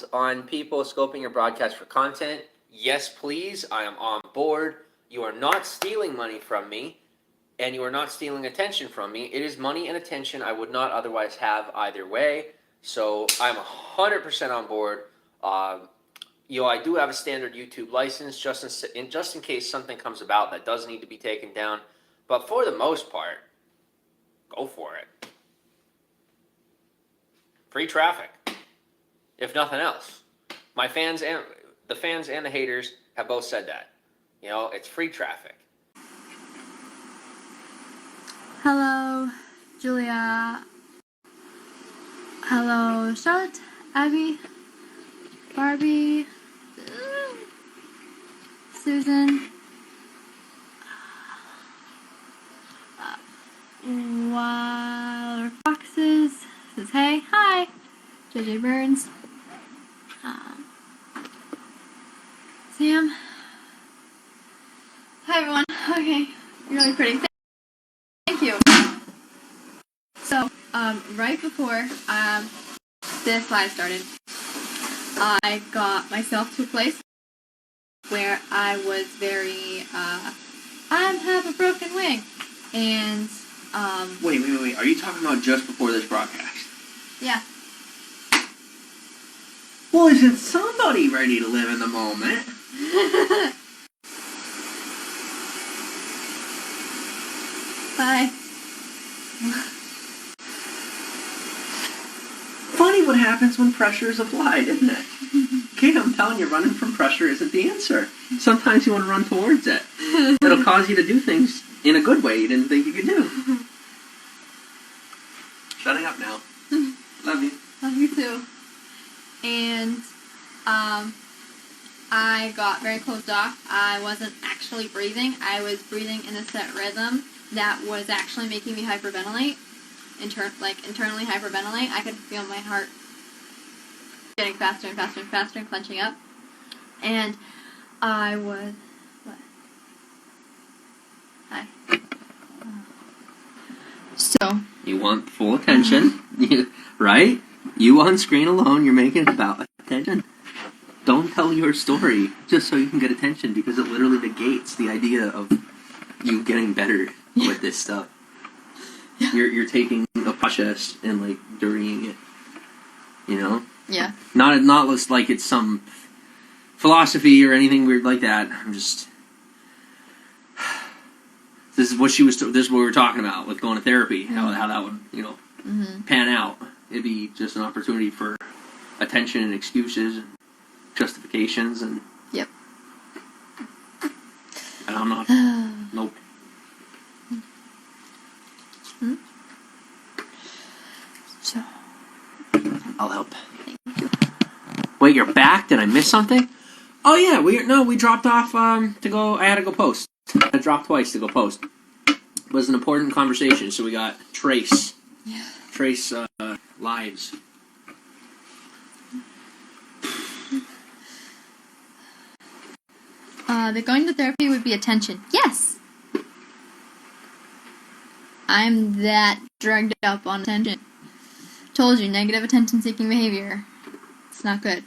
thoughts on people scoping your broadcast for content? Yes, please. I am on board. You are not stealing money from me, and you are not stealing attention from me. It is money and attention I would not otherwise have either way. So I'm 100% on board. I do have a standard YouTube license just in case something comes about that does need to be taken down. But for the most part, go for it. Free traffic, if nothing else. My fans and the haters have both said that. It's free traffic. Hello, Julia. Hello, Charlotte, Abby, Barbie, Susan, Wild Foxes says hey, hi, JJ Burns, Sam. Hi everyone. Okay, you're really pretty. Thank you. So, right before this live started, I got myself to a place where I was very, I have a broken wing, and, Wait, are you talking about just before this broadcast? Yeah. Well, isn't somebody ready to live in the moment? Bye. Funny what happens when pressure is applied, isn't it? Kate, I'm telling you, running from pressure isn't the answer. Sometimes you want to run towards it. It'll cause you to do things in a good way you didn't think you could do. Shutting up now. Love you. Love you too. And, I got very closed off. I wasn't actually breathing. I was breathing in a set rhythm that was actually making me hyperventilate. Internally hyperventilate. I could feel my heart getting faster and faster and faster and clenching up. And I was... What? Hi. So... You want full attention, right? You on screen alone, you're making it about attention. Don't tell your story just so you can get attention, because it literally negates the idea of you getting better with this stuff. Yeah. You're taking a process and dirtying it, Yeah. Not like it's some philosophy or anything weird like that. I'm just... This is what we were talking about with going to therapy. Mm-hmm. How that would, mm-hmm. pan out. It'd be just an opportunity for attention and excuses and justifications and... Yep. And I'm not... Nope. Hmm? So... I'll help. Thank you. Wait, you're back? Did I miss something? Oh yeah, we dropped off to go... I had to go post. I dropped twice to go post. It was an important conversation, so we got Trace. Yeah. Trace lives. That going to therapy would be attention. Yes! I'm that drugged up on attention. Told you, negative attention-seeking behavior. It's not good.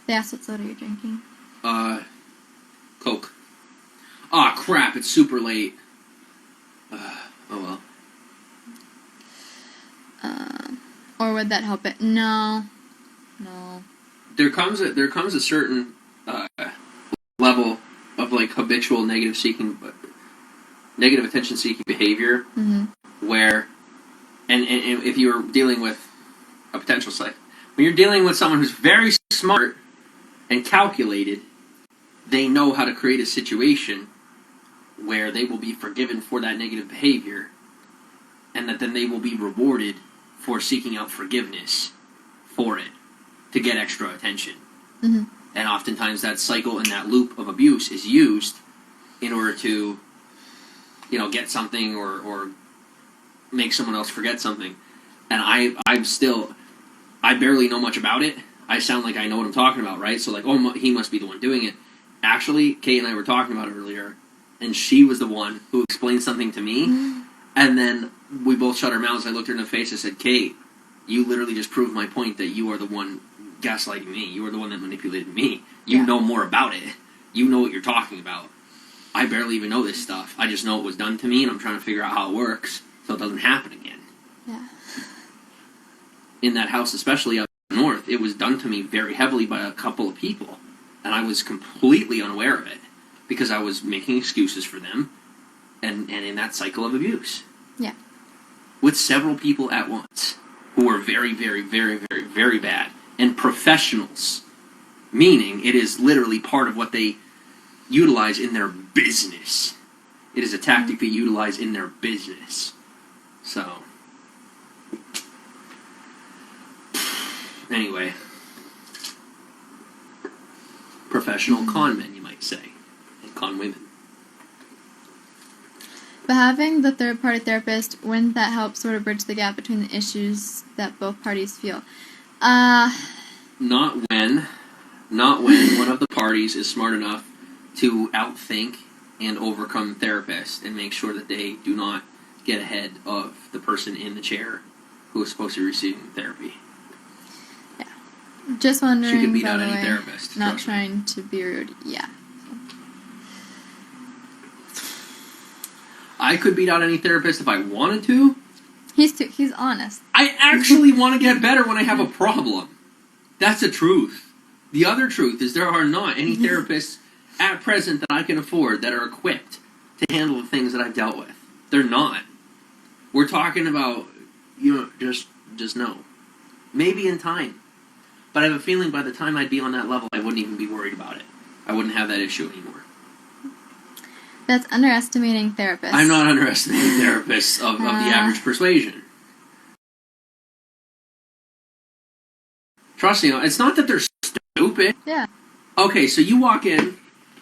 They asked what soda you're drinking. Coke. Aw, crap, it's super late. Oh well. Or would that help it? No. There comes a certain level of habitual negative attention seeking behavior, mm-hmm. where, and if you're dealing with a potential psych, when you're dealing with someone who's very smart and calculated, they know how to create a situation where they will be forgiven for that negative behavior, and that then they will be rewarded for seeking out forgiveness for it to get extra attention. Mm-hmm. And oftentimes that cycle and that loop of abuse is used in order to, get something or make someone else forget something. And I barely know much about it. I sound like I know what I'm talking about, right? So he must be the one doing it. Actually, Kate and I were talking about it earlier, and she was the one who explained something to me, and then we both shut our mouths. I looked her in the face and said, Kate, You literally just proved my point that you are the one gaslighting me. You are the one that manipulated me. You know more about it. You know what you're talking about. I barely even know this stuff. I just know it was done to me, and I'm trying to figure out how it works so it doesn't happen again. Yeah. In that house, especially up north, it was done to me very heavily by a couple of people, and I was completely unaware of it because I was making excuses for them, and in that cycle of abuse. Yeah. With several people at once who were very, very, very, very, very bad, and professionals, meaning it is literally part of what they utilize in their business. It is a tactic they utilize in their business. So, anyway, professional con men, you might say, and con women. But having the third-party therapist, wouldn't that help sort of bridge the gap between the issues that both parties feel? Not when one of the parties is smart enough to outthink and overcome the therapist and make sure that they do not get ahead of the person in the chair who is supposed to be receiving therapy. Yeah. Just wondering, she could beat by out the any way, therapist. not trying to be rude. Yeah. I could beat out any therapist if I wanted to. He's honest. I actually want to get better when I have a problem. That's the truth. The other truth is there are not any therapists at present that I can afford that are equipped to handle the things that I've dealt with. They're not. We're talking about, just no. Maybe in time. But I have a feeling by the time I'd be on that level, I wouldn't even be worried about it. I wouldn't have that issue anymore. That's underestimating therapists. I'm not underestimating therapists of the average persuasion. Trust me, it's not that they're stupid. Yeah. Okay, so you walk in,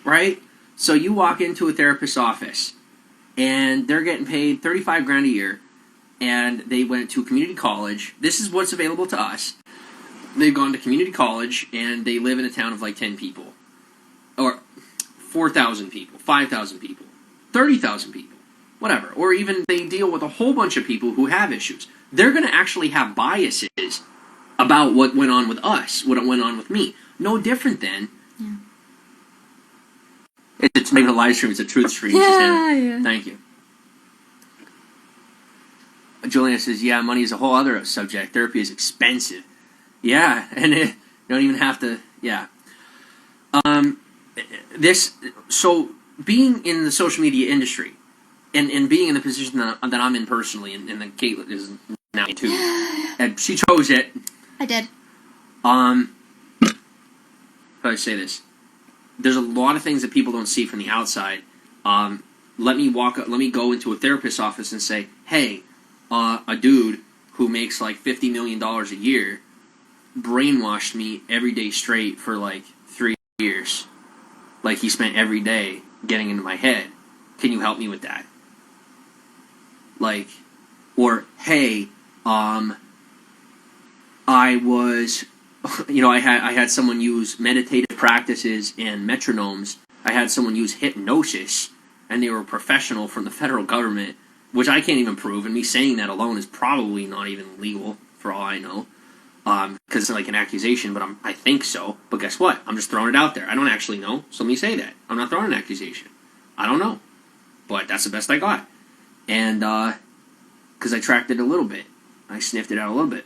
right? So you walk into a therapist's office, and they're getting paid $35,000 a year, and they went to community college. This is what's available to us. They've gone to community college, and they live in a town of like 10 people. Or 4,000 people, 5,000 people, 30,000 people, whatever. Or even they deal with a whole bunch of people who have issues. They're going to actually have biases about what went on with us, what went on with me. No different than... Yeah. It's not even a live stream, it's a truth stream. Yeah. Thank you. Juliana says, yeah, money is a whole other subject. Therapy is expensive. Yeah, and you don't even have to... Yeah. So being in the social media industry and being in the position that I'm in personally, and that Caitlin is now in too, and she chose it. I did. How do I say this? There's a lot of things that people don't see from the outside. Let me go into a therapist's office and say, hey, a dude who makes like $50 million a year brainwashed me every day straight for like 3 years. Like he spent every day getting into my head. Can you help me with that? Like, or hey, I was, I had someone use meditative practices and metronomes. I had someone use hypnosis, and they were a professional from the federal government, which I can't even prove. And me saying that alone is probably not even legal for all I know. Because it's like an accusation, but I think so. But guess what? I'm just throwing it out there. I don't actually know, so let me say that. I'm not throwing an accusation. I don't know. But that's the best I got. And, because I tracked it a little bit. I sniffed it out a little bit.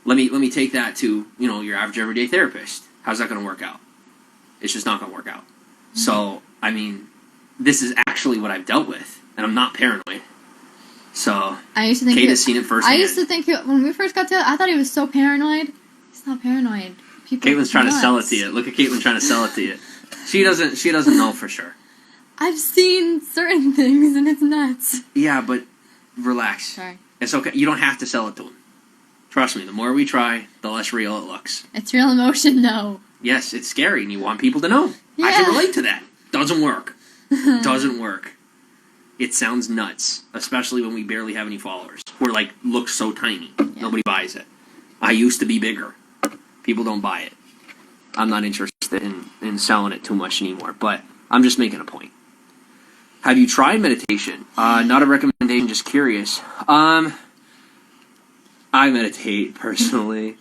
Let me take that to, your average everyday therapist. How's that going to work out? It's just not going to work out. Mm-hmm. So, I mean, this is actually what I've dealt with. And I'm not paranoid. So, I used to think Kate has seen it firsthand. I used to think when we first got together, I thought he was so paranoid. He's not paranoid. Caitlin's trying to sell it to you. Look at Caitlin trying to sell it to you. She doesn't know for sure. I've seen certain things and it's nuts. Yeah, but relax. Sorry. It's okay. You don't have to sell it to him. Trust me, the more we try, the less real it looks. It's real emotion, though. Yes, it's scary, and you want people to know. Yeah. I can relate to that. Doesn't work. Doesn't work. It sounds nuts, especially when we barely have any followers. We're like, look so tiny. Yeah. Nobody buys it. I used to be bigger. People don't buy it. I'm not interested in selling it too much anymore, but I'm just making a point. Have you tried meditation? Not a recommendation, just curious. I I meditate personally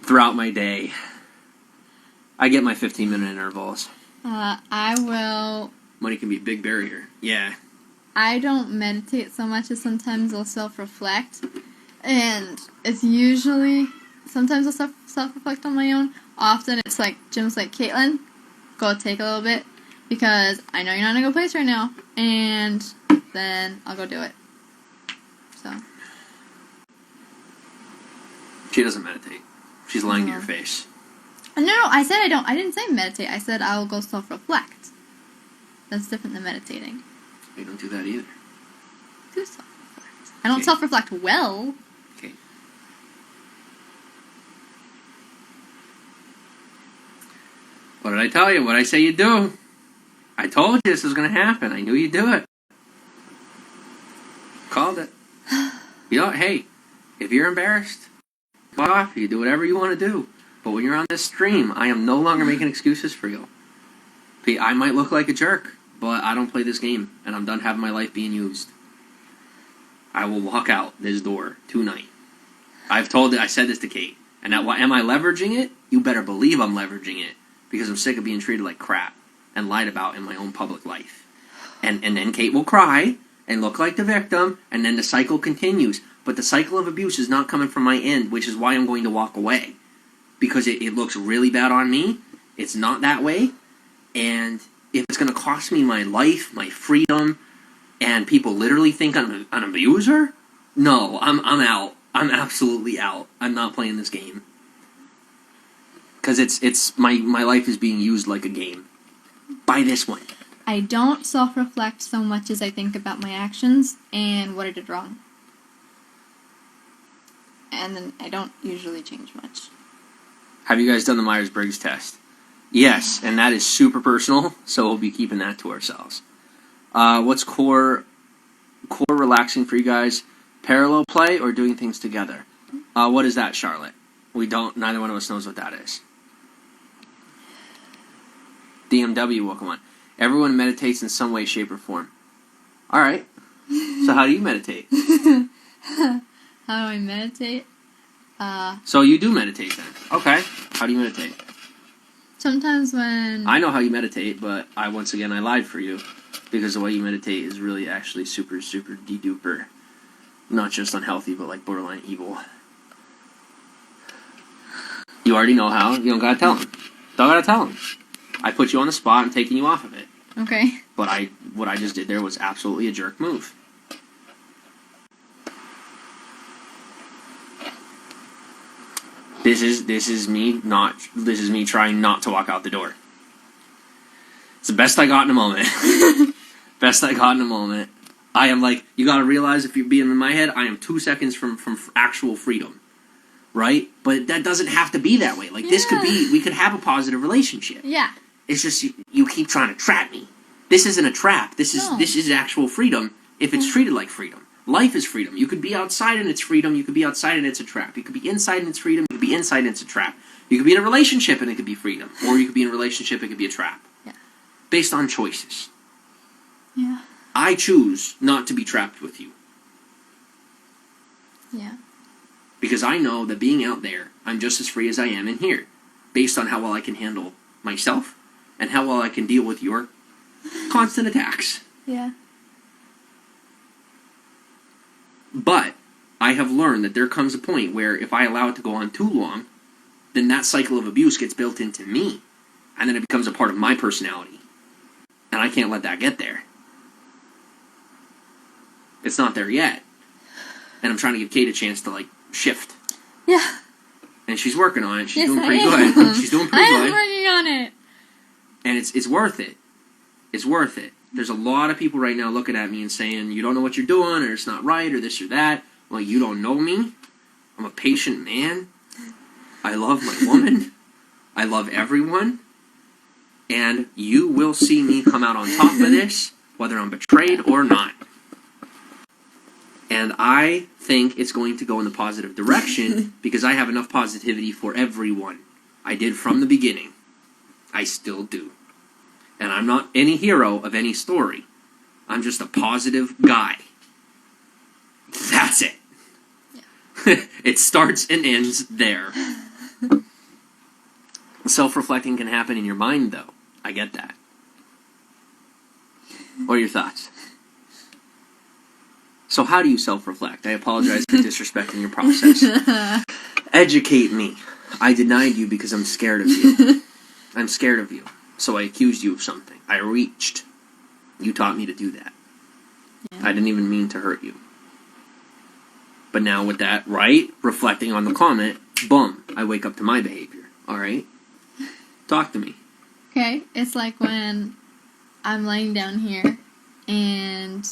throughout my day. I get my 15-minute intervals. I will... Money can be a big barrier. Yeah. I don't meditate so much as sometimes I'll self-reflect. And it's usually... Sometimes I'll self-reflect on my own. Often it's like, Jim's like, Caitlin, go take a little bit. Because I know you're not in a good place right now. And then I'll go do it. So... She doesn't meditate. She's lying to your face. No, I said I don't. I didn't say meditate. I said I will go self-reflect. That's different than meditating. I don't do that either. Do self-reflect. I don't self-reflect well. Okay. What did I tell you? What did I say you do? I told you this was going to happen. I knew you'd do it. Called it. You know, hey, if you're embarrassed, fuck off. You do whatever you want to do. But when you're on this stream, I am no longer making excuses for you. I might look like a jerk, but I don't play this game, and I'm done having my life being used. I will walk out this door tonight. I said this to Kate. And now, am I leveraging it? You better believe I'm leveraging it, because I'm sick of being treated like crap and lied about in my own public life. And then Kate will cry and look like the victim, and then the cycle continues. But the cycle of abuse is not coming from my end, which is why I'm going to walk away. Because it looks really bad on me. It's not that way. And if it's going to cost me my life, my freedom, and people literally think I'm an abuser, no, I'm out. I'm absolutely out. I'm not playing this game. Because it's my life is being used like a game. By this one. I don't self-reflect so much as I think about my actions and what I did wrong. And then I don't usually change much. Have you guys done the Myers-Briggs test? Yes, and that is super personal, so we'll be keeping that to ourselves. What's core relaxing for you guys? Parallel play or doing things together? What is that, Charlotte? Neither one of us knows what that is. DMW, welcome on. Everyone meditates in some way, shape, or form. Alright. So how do you meditate? How do I meditate? So you do meditate then. Okay. How do you meditate? Sometimes when... I know how you meditate, but I lied for you. Because the way you meditate is really actually super, super de-duper. Not just unhealthy, but like borderline evil. You already know how. You don't gotta tell him. Don't gotta tell him. I put you on the spot and taking you off of it. Okay. But what I just did there was absolutely a jerk move. This is me trying not to walk out the door. It's the best I got in a moment. Best I got in a moment. I am like, you gotta realize if you're being in my head, I am 2 seconds from actual freedom. Right? But that doesn't have to be that way. Like, this could be, we could have a positive relationship. Yeah. It's just, you keep trying to trap me. This isn't a trap. This is actual freedom if it's treated like freedom. Life is freedom. You could be outside and it's freedom. You could be outside and it's a trap. You could be inside and it's freedom. You could be inside and it's a trap. You could be in a relationship and it could be freedom. Or you could be in a relationship and it could be a trap. Yeah. Based on choices. Yeah. I choose not to be trapped with you. Yeah. Because I know that being out there, I'm just as free as I am in here. Based on how well I can handle myself and how well I can deal with your constant attacks. Yeah. But I have learned that there comes a point where if I allow it to go on too long, then that cycle of abuse gets built into me. And then it becomes a part of my personality. And I can't let that get there. It's not there yet. And I'm trying to give Kate a chance to, like, shift. Yeah. And she's working on it. She's Yes, doing pretty I am. good. She's doing pretty good. I am working on it. And it's worth it. It's worth it. There's a lot of people right now looking at me and saying, you don't know what you're doing, or it's not right, or this or that. Well, you don't know me. I'm a patient man. I love my woman. I love everyone. And you will see me come out on top of this, whether I'm betrayed or not. And I think it's going to go in the positive direction because I have enough positivity for everyone. I did from the beginning. I still do. And I'm not any hero of any story. I'm just a positive guy. That's it. Yeah. It starts and ends there. Self-reflecting can happen in your mind, though. I get that. What are your thoughts? So how do you self-reflect? I apologize for disrespecting your process. Educate me. I denied you because I'm scared of you. I'm scared of you. So I accused you of something. I reached. You taught me to do that. Yeah. I didn't even mean to hurt you. But now with that, right, reflecting on the comment, boom, I wake up to my behavior. All right? Talk to me. Okay, it's like when I'm laying down here and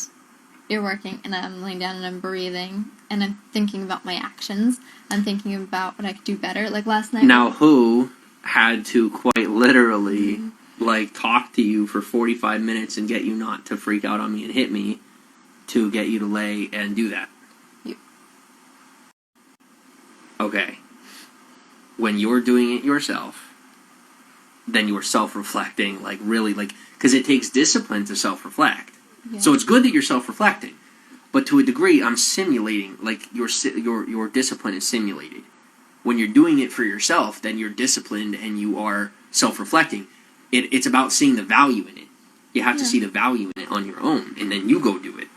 you're working and I'm laying down and I'm breathing and I'm thinking about my actions. I'm thinking about what I could do better. Like last night. Now who had to quite literally like talk to you for 45 minutes and get you not to freak out on me and hit me to get you to lay and do that? You. Okay. When you're doing it yourself, then you're self-reflecting, like really, like, because it takes discipline to self-reflect. Yeah. So it's good that you're self-reflecting, but to a degree, I'm simulating, like your discipline is simulated. When you're doing it for yourself, then you're disciplined and you are self-reflecting. It's about seeing the value in it. You have to see the value in it on your own, and then you go do it.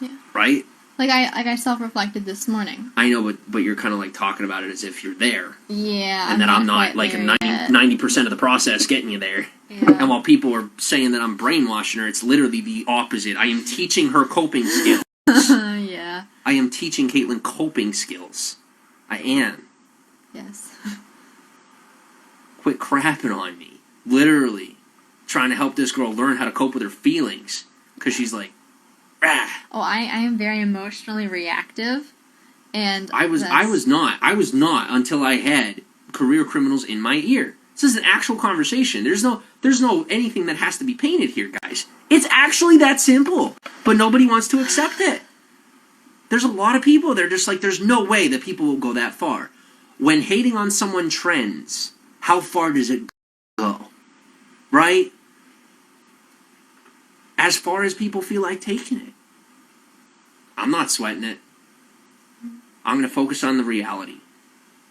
Yeah. Right? Like I self-reflected this morning. I know, but you're kind of like talking about it as if you're there. Yeah. And that I'm not like 90% of the process getting you there. Yeah. And while people are saying that I'm brainwashing her, it's literally the opposite. I am teaching her coping skills. Yeah. I am teaching Caitlin coping skills. I am. Yes. Quit crapping on me. Literally. Trying to help this girl learn how to cope with her feelings. Because she's like, ah. Oh, I am very emotionally reactive. And I was not until I had career criminals in my ear. This is an actual conversation. There's no anything that has to be painted here, guys. It's actually that simple. But nobody wants to accept it. There's a lot of people, they're just like, there's no way that people will go that far. When hating on someone trends, how far does it go? Right? As far as people feel like taking it. I'm not sweating it. I'm going to focus on the reality.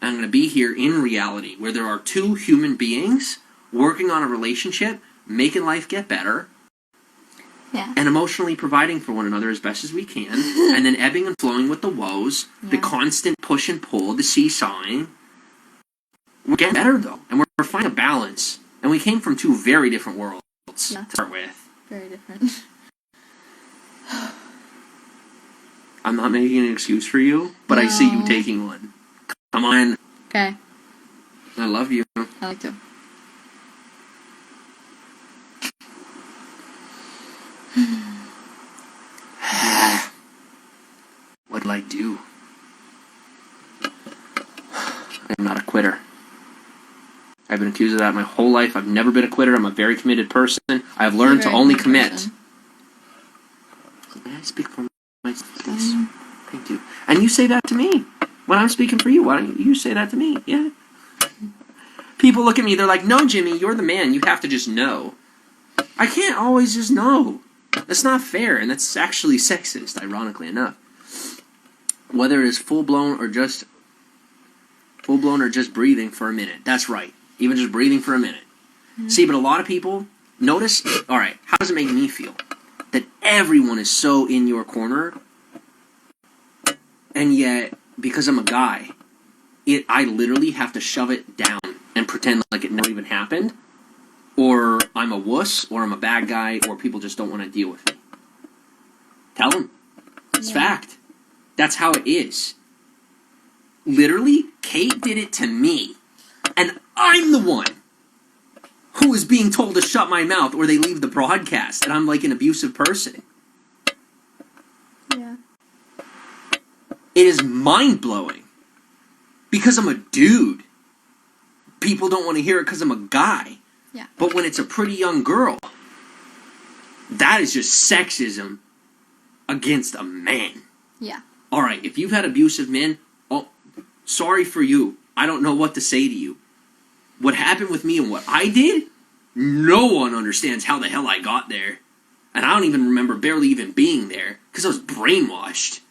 I'm going to be here in reality, where there are two human beings working on a relationship, making life get better, and emotionally providing for one another as best as we can, and then ebbing and flowing with the woes, the constant push and pull, the seesawing. We're getting better, though, and we're finding a balance. And we came from two very different worlds to start with. Very different. I'm not making an excuse for you, but I see you taking one. Come on. Okay. I love you. I like to. What did I do? I'm not a quitter. I've been accused of that my whole life. I've never been a quitter. I'm a very committed person. I've learned to only commit. May I speak for myself, please? Thank you. And you say that to me. When I'm speaking for you, why don't you say that to me? Yeah. People look at me, they're like, no, Jimmy, you're the man. You have to just know. I can't always just know. That's not fair, and that's actually sexist, ironically enough. Whether it is full-blown or just breathing for a minute. That's right. Even just breathing for a minute. Mm-hmm. See, but a lot of people, notice, all right, how does it make me feel? That everyone is so in your corner, and yet, because I'm a guy, I literally have to shove it down and pretend like it never even happened, or I'm a wuss, or I'm a bad guy, or people just don't want to deal with me. Tell them. It's fact. That's how it is. Literally, Kate did it to me, and I'm the one who is being told to shut my mouth or they leave the broadcast, and I'm like an abusive person. Yeah. It is mind-blowing. Because I'm a dude. People don't want to hear it because I'm a guy. Yeah. But when it's a pretty young girl, that is just sexism against a man. Yeah. Alright, if you've had abusive men, sorry for you. I don't know what to say to you. What happened with me and what I did, no one understands how the hell I got there. And I don't even remember barely even being there, because I was brainwashed.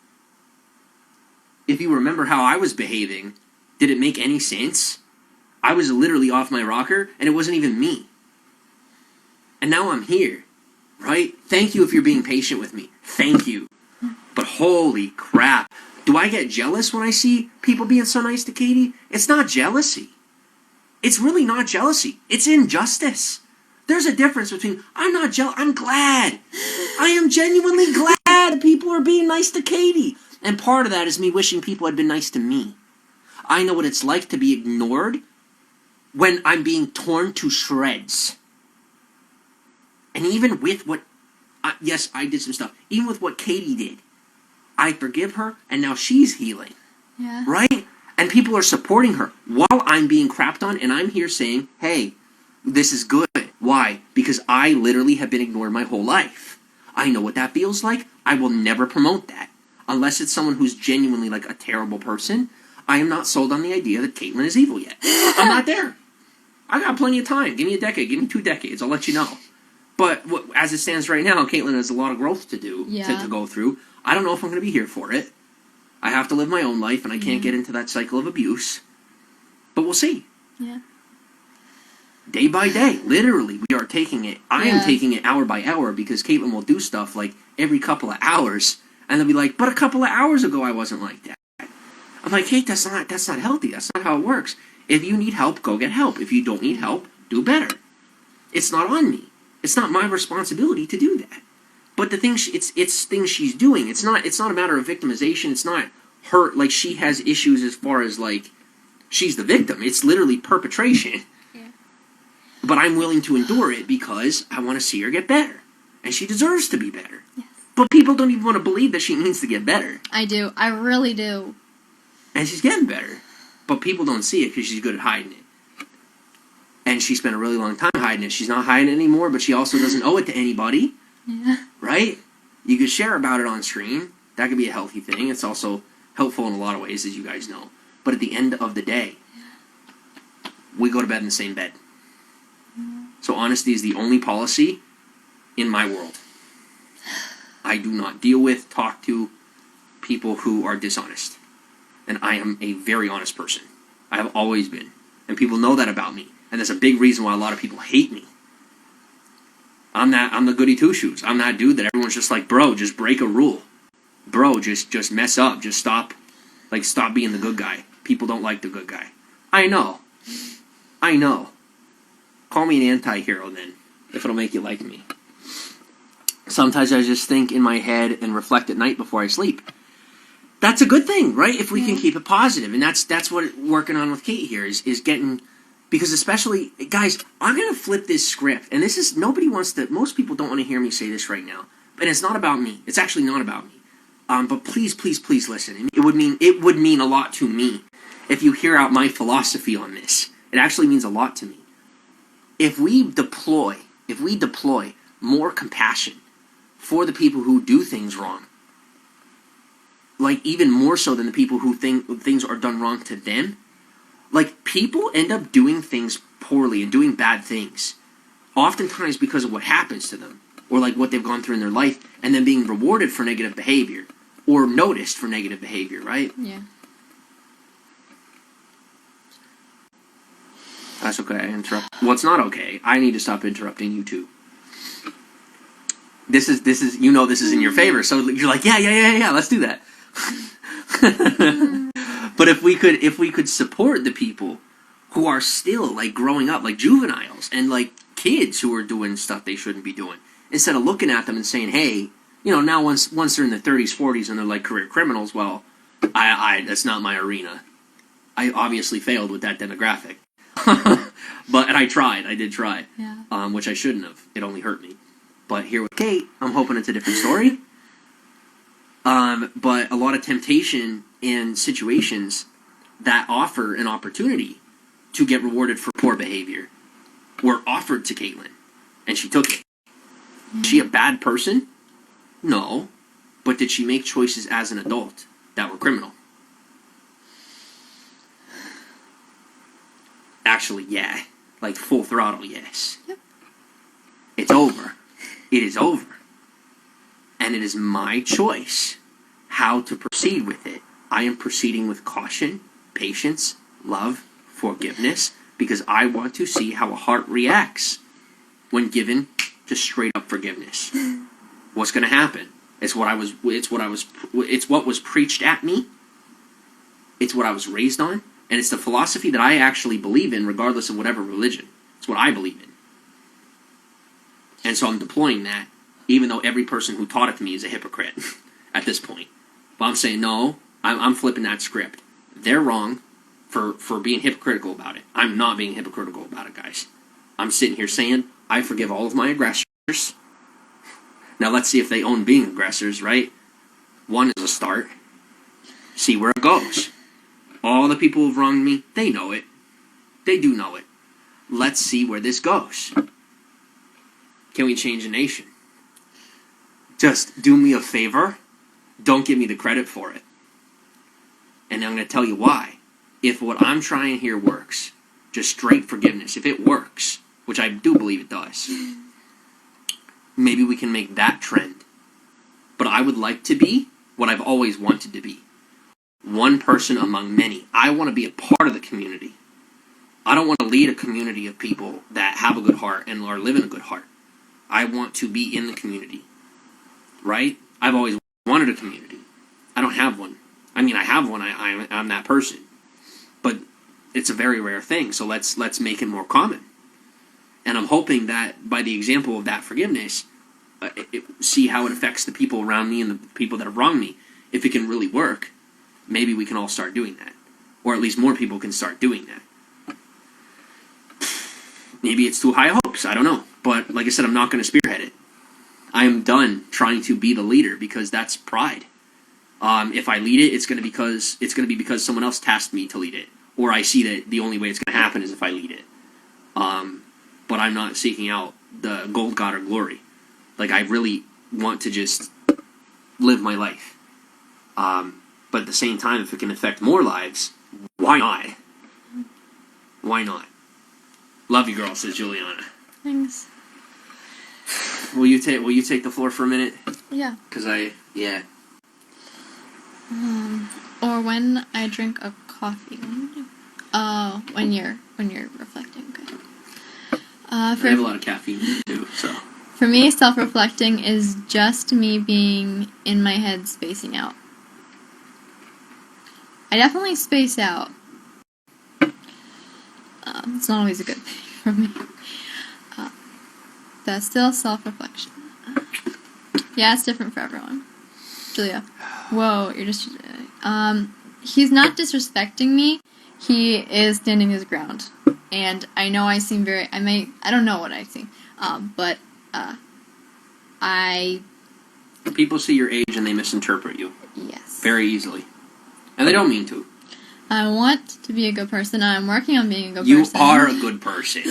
if you remember how I was behaving, did it make any sense? I was literally off my rocker, and it wasn't even me. And now I'm here, right? Thank you if you're being patient with me. Thank you. But holy crap. Do I get jealous when I see people being so nice to Katie? It's not jealousy. It's really not jealousy. It's injustice. There's a difference between, I'm not jealous, I'm glad. I am genuinely glad people are being nice to Katie. And part of that is me wishing people had been nice to me. I know what it's like to be ignored when I'm being torn to shreds. And even with what, yes, I did some stuff. Even with what Katie did, I forgive her, and now she's healing. Yeah. Right? And people are supporting her while I'm being crapped on, and I'm here saying, hey, this is good. Why? Because I literally have been ignored my whole life. I know what that feels like. I will never promote that. Unless it's someone who's genuinely like a terrible person. I am not sold on the idea that Caitlyn is evil yet. I'm not there. I got plenty of time. Give me a decade. Give me 2 decades. I'll let you know. But as it stands right now, Caitlyn has a lot of growth to do, to go through. I don't know if I'm going to be here for it. I have to live my own life, and I can't get into that cycle of abuse. But we'll see. Yeah. Day by day, literally, we are taking it. I am taking it hour by hour because Caitlyn will do stuff like every couple of hours, and they'll be like, but a couple of hours ago I wasn't like that. I'm like, hey, that's not healthy. That's not how it works. If you need help, go get help. If you don't need help, do better. It's not on me. It's not my responsibility to do that. But the thing, it's things she's doing. It's not a matter of victimization. It's not her, like, she has issues as far as, like, she's the victim. It's literally perpetration. Yeah. But I'm willing to endure it because I want to see her get better. And she deserves to be better. Yes. But people don't even want to believe that she needs to get better. I do. I really do. And she's getting better. But people don't see it because she's good at hiding it. And she spent a really long time hiding it. She's not hiding it anymore, but she also doesn't owe it to anybody. Yeah. Right? You could share about it on screen. That could be a healthy thing. It's also helpful in a lot of ways, as you guys know. But at the end of the day, we go to bed in the same bed. So honesty is the only policy in my world. I do not deal with, talk to people who are dishonest. And I am a very honest person. I have always been. And people know that about me. And that's a big reason why a lot of people hate me. I'm the goody two-shoes. I'm that dude that everyone's just like, bro, just break a rule. Bro, just mess up. Just stop being the good guy. People don't like the good guy. I know. Call me an anti-hero then, if it'll make you like me. Sometimes I just think in my head and reflect at night before I sleep. That's a good thing, right? If we can keep it positive. And that's what working on with Kate here is getting... Because especially, guys, I'm going to flip this script. And this is, most people don't want to hear me say this right now. And it's not about me. It's actually not about me. But please, please, please listen. It would mean a lot to me if you hear out my philosophy on this. It actually means a lot to me. If we deploy more compassion for the people who do things wrong, like even more so than the people who think things are done wrong to them, like, people end up doing things poorly and doing bad things, oftentimes because of what happens to them, or like what they've gone through in their life, and then being rewarded for negative behavior, or noticed for negative behavior, right? Yeah. That's okay, I interrupt. Well, it's not okay. I need to stop interrupting you too. This is this is in your favor, so you're like, yeah, let's do that. But if we could support the people who are still like growing up, like juveniles and like kids who are doing stuff they shouldn't be doing, instead of looking at them and saying, hey, now once they're in their 30s, 40s and they're like career criminals, well, I that's not my arena. I obviously failed with that demographic. And I did try. Yeah. Which I shouldn't have. It only hurt me. But here with Kate, I'm hoping it's a different story. But a lot of temptation in situations that offer an opportunity to get rewarded for poor behavior were offered to Caitlyn, and she took it. Is she a bad person? No. But did she make choices as an adult that were criminal? Actually, yeah. Like, full throttle, yes. Yep. It's over. It is over. And it is my choice how to proceed with it. I am proceeding with caution, patience, love, forgiveness, because I want to see how a heart reacts when given just straight up forgiveness. What's going to happen? It's what was preached at me. It's what I was raised on, and it's the philosophy that I actually believe in, regardless of whatever religion. It's what I believe in. And so I'm deploying that, even though every person who taught it to me is a hypocrite at this point. But I'm saying, no, I'm flipping that script. They're wrong for being hypocritical about it. I'm not being hypocritical about it, guys. I'm sitting here saying, I forgive all of my aggressors. Now let's see if they own being aggressors, right? One is a start. See where it goes. All the people who've wronged me, they know it. They do know it. Let's see where this goes. Can we change a nation? Just do me a favor. Don't give me the credit for it. And I'm going to tell you why. If what I'm trying here works, just straight forgiveness, if it works, which I do believe it does, maybe we can make that trend. But I would like to be what I've always wanted to be. One person among many. I want to be a part of the community. I don't want to lead a community of people that have a good heart and are living a good heart. I want to be in the community. Right? I've always wanted a community. I don't have one. I mean, I have one. I'm that person. But it's a very rare thing, so let's make it more common. And I'm hoping that by the example of that forgiveness, see how it affects the people around me and the people that have wronged me. If it can really work, maybe we can all start doing that. Or at least more people can start doing that. Maybe it's too high hopes, I don't know. But like I said, I'm not going to spearhead it. I am done trying to be the leader because that's pride. If I lead it, it's going to be because someone else tasked me to lead it. Or I see that the only way it's going to happen is if I lead it. But I'm not seeking out the gold, God, or glory. Like, I really want to just live my life. But at the same time, if it can affect more lives, why not? Why not? Love you, girl, says Juliana. Thanks. Will you take the floor for a minute? Yeah. Yeah. Or when I drink a coffee. Oh, when you're reflecting. Okay. I have a lot of caffeine too, so. For me, self-reflecting is just me being in my head, spacing out. I definitely space out. It's not always a good thing for me. That's still self-reflection. Yeah, it's different for everyone. Julia. Whoa, you're just... he's not disrespecting me. He is standing his ground. And I know I seem very... I don't know what I seem. But People see your age and they misinterpret you. Yes. Very easily. And they don't mean to. I want to be a good person. I'm working on being a good You person. You are a good person.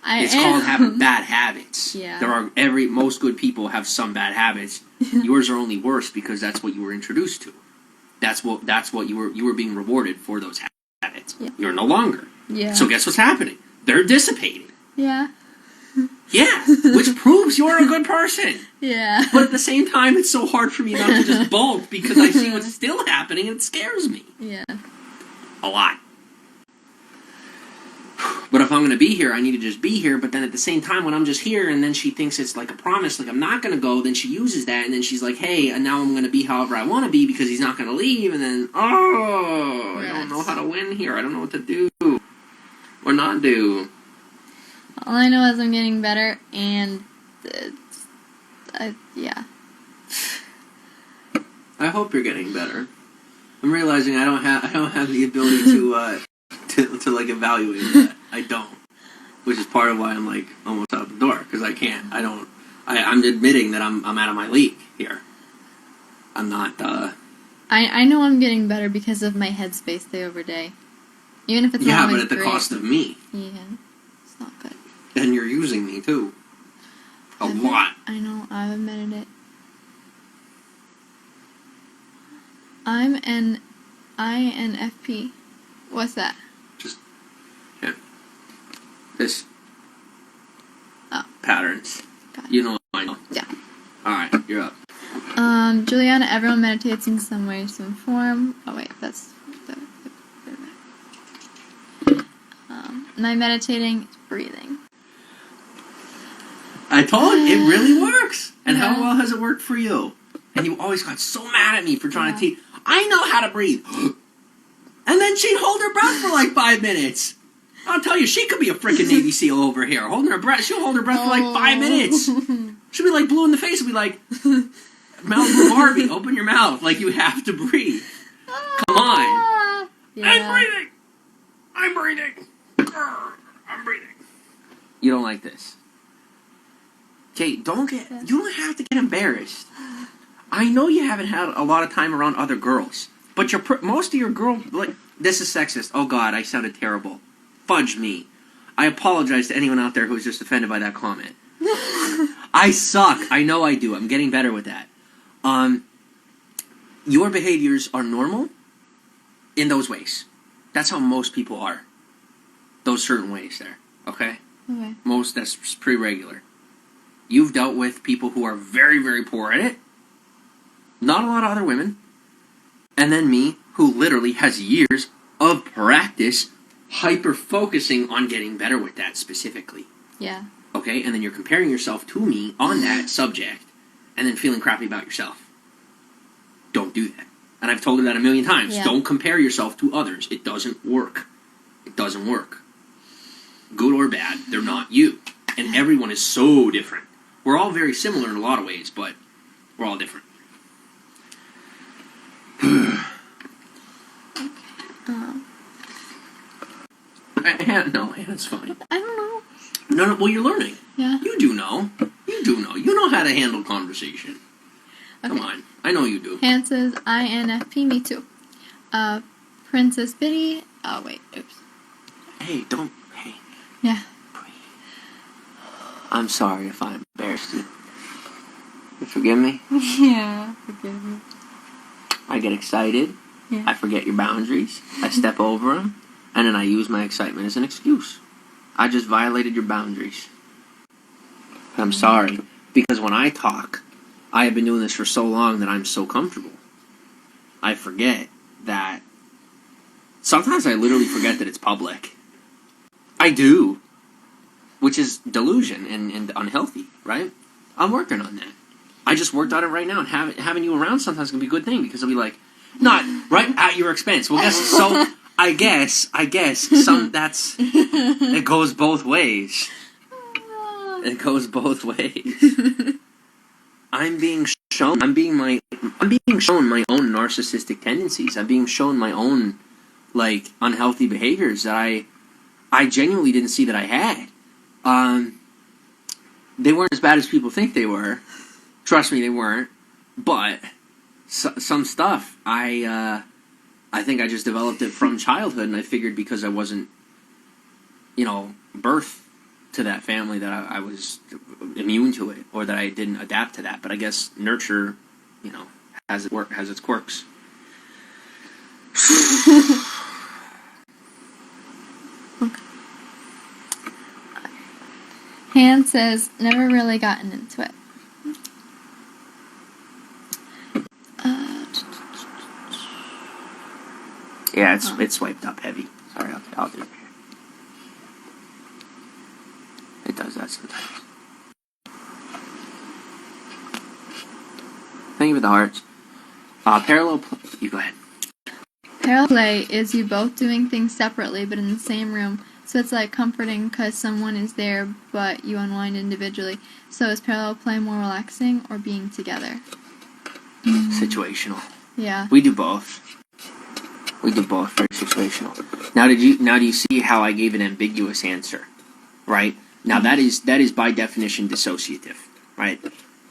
It's called having bad habits. Yeah. Most good people have some bad habits. Yours are only worse because that's what you were introduced to. That's what you were being rewarded for those habits. Yeah. You're no longer. Yeah. So guess what's happening? They're dissipating. Yeah. Yeah, which proves you're a good person. Yeah. But at the same time, it's so hard for me not to just bulk because I see what's still happening and it scares me. Yeah. A lot. But if I'm going to be here, I need to just be here. But then at the same time, when I'm just here and then she thinks it's like a promise, like I'm not going to go, then she uses that and then she's like, hey, and now I'm going to be however I want to be because he's not going to leave. And then, I don't know how to win here. I don't know what to do or not do. All I know is I'm getting better, and yeah. I hope you're getting better. I'm realizing I don't have the ability to like evaluate that. I don't, which is part of why I'm like almost out the door because I can't. I'm admitting that I'm out of my league here. I'm not. I know I'm getting better because of my headspace day over day, even if it's not always but at the great. cost of me. Yeah, it's not good. And you're using me too. A lot. I know. I've admitted it. I'm an INFP. What's that? Just this. Oh. Patterns. Got it. You know what I know. Yeah. All right, you're up. Juliana, everyone meditates in some way, some form. Oh wait, that's my meditating is breathing. I told you, it really works. And Yeah. how well has it worked for you? And you always got so mad at me for trying to teach. I know how to breathe. And then she'd hold her breath for like 5 minutes. I'll tell you, she could be a freaking Navy SEAL over here. Holding her breath. She'll hold her breath for like 5 minutes. She'll be like blue in the face. She'll be like, Malibu Barbie, open your mouth. Like you have to breathe. Come on. Yeah. I'm breathing. I'm breathing. I'm breathing. You don't like this. Kate, you don't have to get embarrassed. I know you haven't had a lot of time around other girls, but most of your girls, like, this is sexist. Oh God, I sounded terrible. Fudge me. I apologize to anyone out there who was just offended by that comment. I suck. I know I do. I'm getting better with that. Your behaviors are normal in those ways. That's how most people are. Those certain ways there. Okay? Okay. That's pretty regular. You've dealt with people who are very, very poor at it. Not a lot of other women. And then me, who literally has years of practice hyper-focusing on getting better with that specifically. Yeah. Okay? And then you're comparing yourself to me on that subject and then feeling crappy about yourself. Don't do that. And I've told her that a million times. Yeah. Don't compare yourself to others. It doesn't work. It doesn't work. Good or bad, they're not you. And everyone is so different. We're all very similar in a lot of ways, but we're all different. No, it's fine. I don't know. No, well, you're learning. Yeah. You do know. You know how to handle conversation. Okay. Come on. I know you do. Han says, INFP, me too. Princess Biddy. Oh, wait. Oops. Hey. Yeah. I'm sorry if I embarrassed you. You forgive me? Yeah. Forgive me. I get excited. Yeah. I forget your boundaries. I step over them. And then I use my excitement as an excuse. I just violated your boundaries. I'm sorry. Because when I talk, I have been doing this for so long that I'm so comfortable. I forget that. Sometimes I literally forget that it's public. I do. Which is delusion and unhealthy, right? I'm working on that. I just worked on it right now, and having you around sometimes can be a good thing, because it'll be like, not right at your expense. Well, I guess some that's it goes both ways. It goes both ways. I'm being shown my own narcissistic tendencies. I'm being shown my own like unhealthy behaviors that I genuinely didn't see that I had. They weren't as bad as people think they were. Trust me, they weren't. But some stuff I think I just developed it from childhood, and I figured because I wasn't, birthed to that family that I was immune to it, or that I didn't adapt to that. But I guess nurture, has its quirks. Okay. Han says, never really gotten into it. Yeah, it's swiped up heavy. Sorry, I'll do it here. It does that sometimes. Thank you for the hearts. You go ahead. Parallel play is you both doing things separately but in the same room. So it's like comforting because someone is there but you unwind individually. So is parallel play more relaxing or being together? Situational. Yeah. We do both. Very situational. Now do you see how I gave an ambiguous answer? Right? Now that is by definition dissociative, right?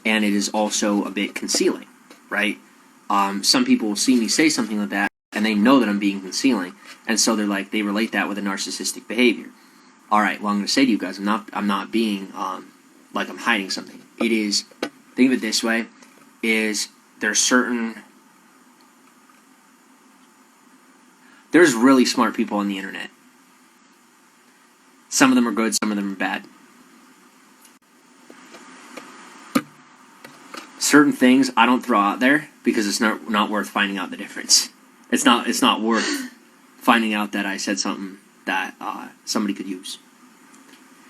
And it is also a bit concealing, right? Some people will see me say something like that and they know that I'm being concealing, and so they relate that with a narcissistic behavior. All right, well, I'm going to say to you guys, I'm not being like I'm hiding something. It is, think of it this way, there's really smart people on the internet. Some of them are good, some of them are bad. certain things I don't throw out there because it's not worth finding out the difference. It's not worth finding out that I said something that somebody could use.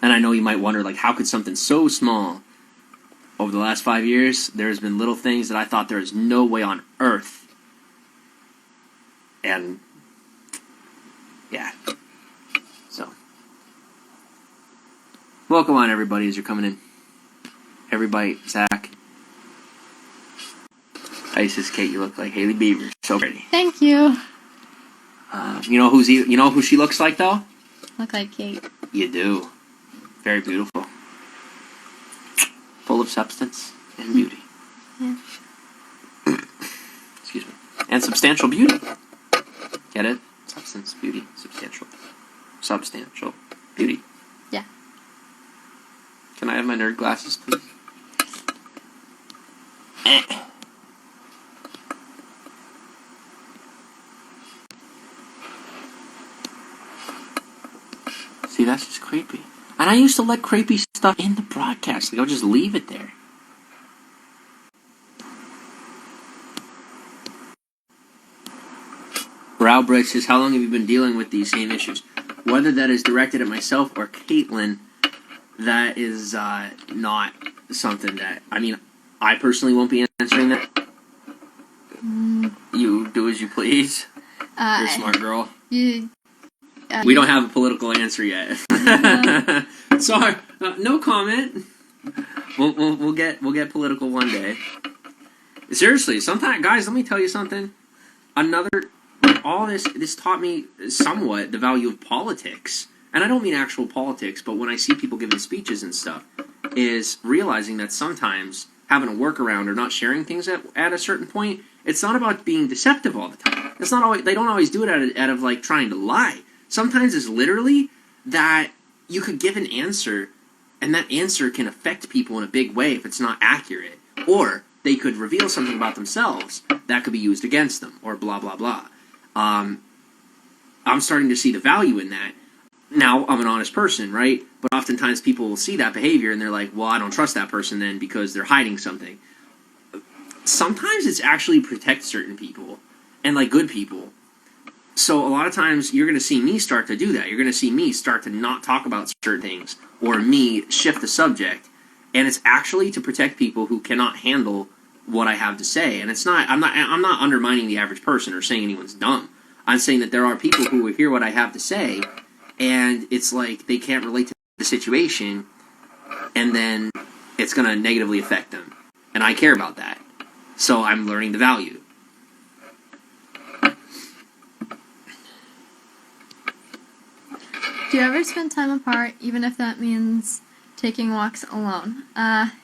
And I know you might wonder, like, how could something so small, over the last 5 years, there's been little things that I thought there is no way on earth. And, yeah. So. Welcome on, everybody, as you're coming in. Everybody, Zach. Isis, Kate, you look like Haley Bieber. So pretty. Thank you. You know who she looks like, though? Look like Kate. You do. Very beautiful. Full of substance and beauty. Yeah. Excuse me. And substantial beauty. Get it? Substance, beauty, substantial. Substantial beauty. Yeah. Can I have my nerd glasses, please? See, that's just creepy. And I used to let creepy stuff in the broadcast. Like, I'll just leave it there. Browbrick says, how long have you been dealing with these same issues? Whether that is directed at myself or Caitlin, that is not something that... I mean, I personally won't be answering that. You do as you please. You're a smart girl. We don't have a political answer yet. Sorry, no comment. We'll get political one day. Seriously, sometimes, guys, let me tell you something. All this taught me somewhat the value of politics, and I don't mean actual politics, but when I see people giving speeches and stuff, is realizing that sometimes having a workaround or not sharing things at a certain point, it's not about being deceptive all the time. It's not always, they don't always do it out of like trying to lie. Sometimes it's literally that you could give an answer, and that answer can affect people in a big way if it's not accurate. Or they could reveal something about themselves that could be used against them, or blah, blah, blah. I'm starting to see the value in that. Now, I'm an honest person, right? But oftentimes people will see that behavior, and they're like, well, I don't trust that person then because they're hiding something. Sometimes it's actually protect certain people, and like good people. So a lot of times you're going to see me start to do that. You're going to see me start to not talk about certain things, or me shift the subject, and it's actually to protect people who cannot handle what I have to say. And it's not. I'm not undermining the average person or saying anyone's dumb. I'm saying that there are people who will hear what I have to say, and it's like they can't relate to the situation, and then it's going to negatively affect them. And I care about that, so I'm learning the value. Do you ever spend time apart, even if that means taking walks alone?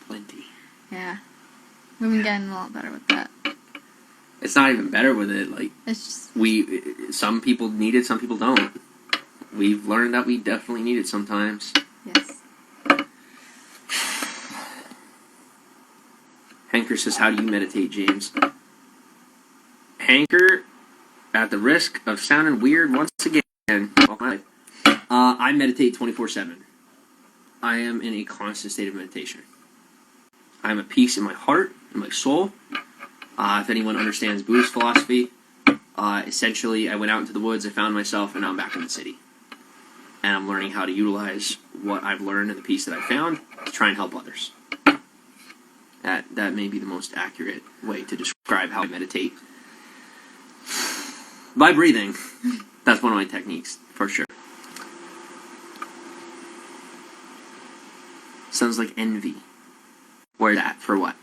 Plenty. Yeah. We've been getting a lot better with that. It's not even better with it. Like, it's just... some people need it, some people don't. We've learned that we definitely need it sometimes. Yes. Hanker says, how do you meditate, James? Hanker, at the risk of sounding weird once again, I meditate 24/7. I am in a constant state of meditation. I am at peace in my heart, in my soul. If anyone understands Buddhist philosophy, essentially I went out into the woods, I found myself, and now I'm back in the city. And I'm learning how to utilize what I've learned and the peace that I found to try and help others. That may be the most accurate way to describe how I meditate. By breathing. That's one of my techniques, for sure. Sounds like envy. Where's that? For what?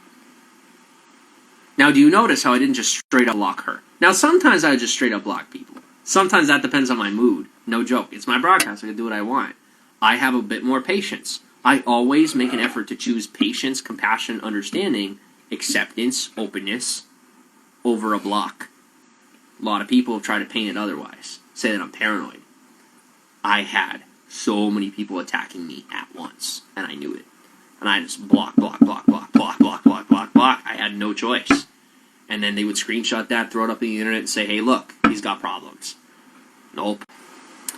Now, do you notice how I didn't just straight up block her? Now, sometimes I just straight up block people. Sometimes that depends on my mood. No joke. It's my broadcast. I can do what I want. I have a bit more patience. I always make an effort to choose patience, compassion, understanding, acceptance, openness over a block. A lot of people have tried to paint it otherwise. Say that I'm paranoid. I had so many people attacking me at once, and I knew it. And I just block. I had no choice. And then they would screenshot that, throw it up on the internet, and say, hey, look, he's got problems. Nope.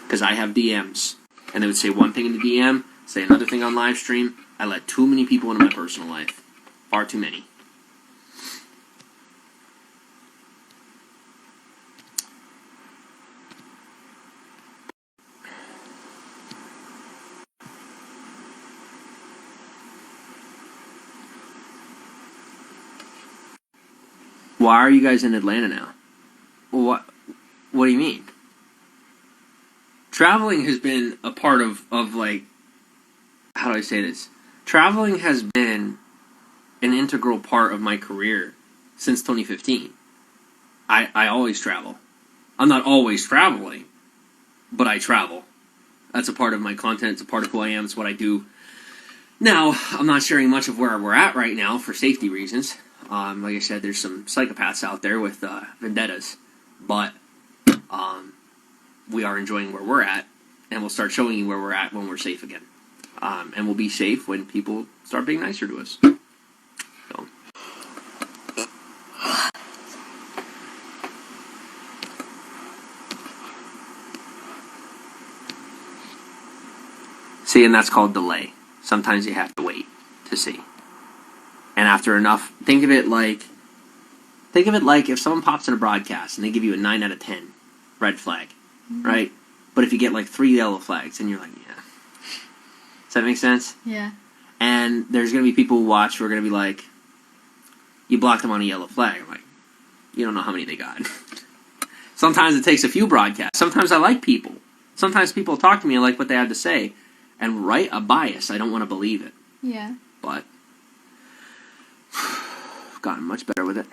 Because I have DMs. And they would say one thing in the DM, say another thing on live stream. I let too many people into my personal life. Far too many. Why are you guys in Atlanta now? What do you mean? Traveling has been a part of like, how do I say this? Traveling has been an integral part of my career since 2015. I always travel. I'm not always traveling, but I travel. That's a part of my content. It's a part of who I am. It's what I do. Now, I'm not sharing much of where we're at right now for safety reasons. Like I said, there's some psychopaths out there with vendettas. But we are enjoying where we're at, and we'll start showing you where we're at when we're safe again. And we'll be safe when people start being nicer to us. So. See, and that's called delay. Sometimes you have to wait to see. And after enough, think of it like if someone pops in a broadcast and they give you a 9 out of 10 red flag, right? But if you get like 3 yellow flags, and you're like, yeah. Does that make sense? Yeah. And there's going to be people who watch who are going to be like, you blocked them on a yellow flag. I'm like, you don't know how many they got. Sometimes it takes a few broadcasts. Sometimes I like people. Sometimes people talk to me and like what they have to say. And right, a bias. I don't want to believe it. Yeah. But I've gotten much better with it.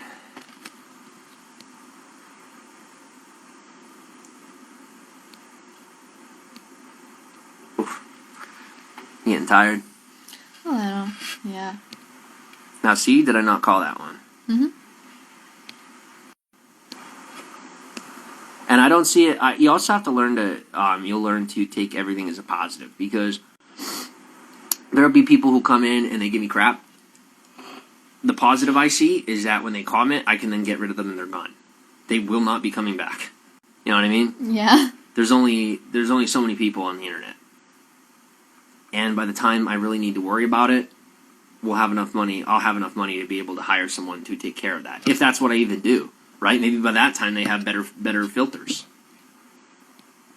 Oof. You getting tired? A little. Yeah. Now see, did I not call that one? Mm-hmm. And I don't see it. You also have to learn to. You'll learn to take everything as a positive, because there'll be people who come in and they give me crap. The positive I see is that when they comment, I can then get rid of them and they're gone. They will not be coming back. You know what I mean? Yeah. There's only so many people on the internet, and by the time I really need to worry about it, we'll have enough money. I'll have enough money to be able to hire someone to take care of that, if that's what I even do. Right? Maybe by that time they have better filters.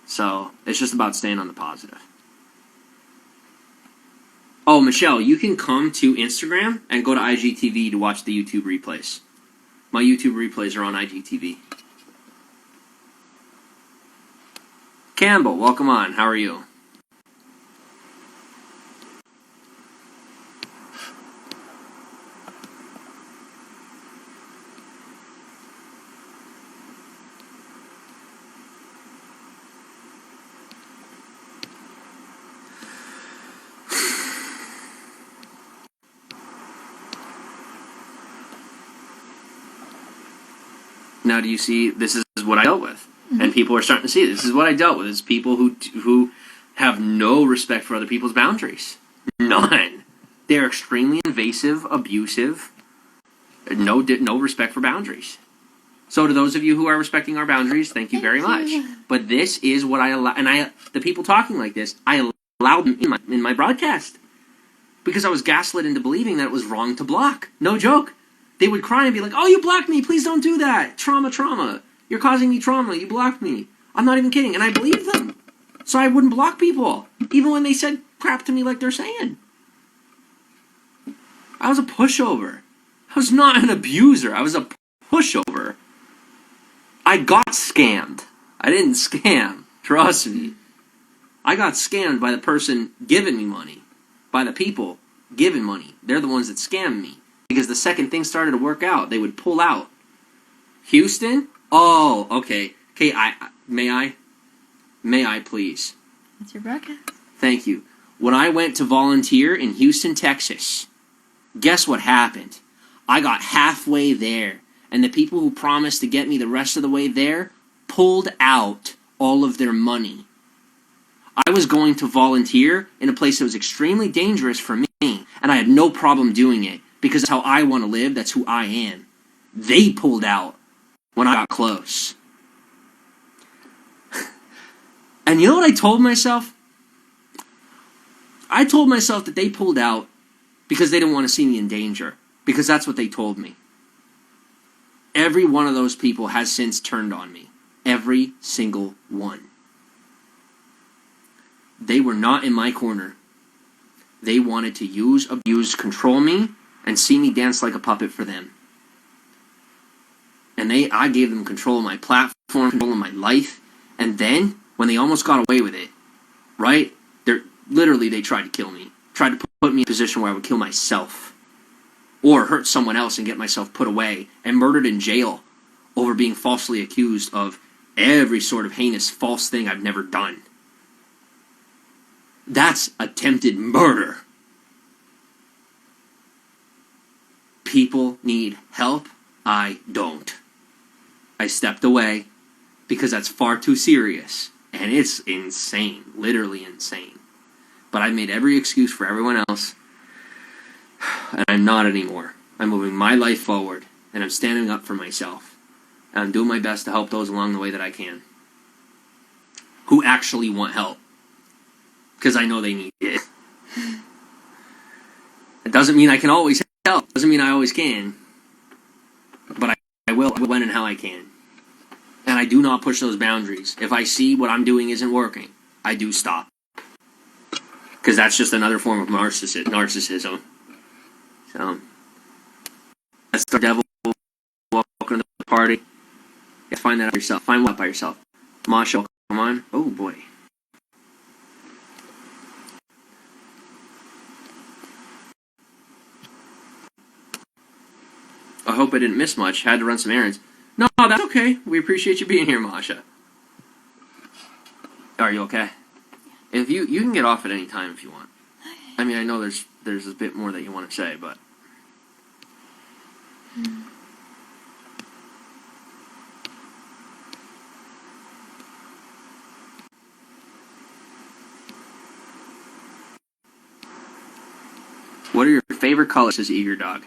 So it's just about staying on the positive. Oh, Michelle, you can come to Instagram and go to IGTV to watch the YouTube replays. My YouTube replays are on IGTV. Campbell, welcome on. How are you? Now, do you see, this is what I dealt with. Mm-hmm. And people are starting to see this is what I dealt with. It's people who have no respect for other people's boundaries. None. They're extremely invasive, abusive, no respect for boundaries. So to those of you who are respecting our boundaries, thank you very much. But this is what I allow, and the people talking like this, I allowed them in my broadcast. Because I was gaslit into believing that it was wrong to block. No joke. They would cry and be like, oh, you blocked me. Please don't do that. Trauma. You're causing me trauma. You blocked me. I'm not even kidding. And I believed them. So I wouldn't block people. Even when they said crap to me like they're saying. I was a pushover. I was not an abuser. I was a pushover. I got scammed. I didn't scam. Trust me. I got scammed by the person giving me money. By the people giving money. They're the ones that scammed me. Because the second things started to work out, they would pull out. Houston? Oh, okay. Okay, may I please? That's your broadcast. Thank you. When I went to volunteer in Houston, Texas, guess what happened? I got halfway there, and the people who promised to get me the rest of the way there pulled out all of their money. I was going to volunteer in a place that was extremely dangerous for me, and I had no problem doing it. Because that's how I want to live. That's who I am. They pulled out when I got close. And you know what I told myself? I told myself that they pulled out because they didn't want to see me in danger. Because that's what they told me. Every one of those people has since turned on me. Every single one. They were not in my corner. They wanted to use, abuse, control me, and see me dance like a puppet for them. And I gave them control of my platform, control of my life. And then, when they almost got away with it, right? They tried to kill me. Tried to put me in a position where I would kill myself. Or hurt someone else and get myself put away and murdered in jail over being falsely accused of every sort of heinous false thing I've never done. That's attempted murder. People need help. I don't. I stepped away because that's far too serious. And it's insane. Literally insane. But I made every excuse for everyone else. And I'm not anymore. I'm moving my life forward. And I'm standing up for myself. And I'm doing my best to help those along the way that I can. Who actually want help. Because I know they need it. It doesn't mean I can always help. It doesn't mean I always can. But I will when and how I can. And I do not push those boundaries. If I see what I'm doing isn't working, I do stop. Because that's just another form of narcissism. So, that's the devil. Welcome to the party. You find that out yourself. Find what by yourself. Masha, come on. Oh boy. I hope I didn't miss much. Had to run some errands. No, that's okay. We appreciate you being here, Masha. Are you okay? If you can get off at any time if you want. I mean, I know there's a bit more that you want to say, but what are your favorite colors? Says Eager Dog.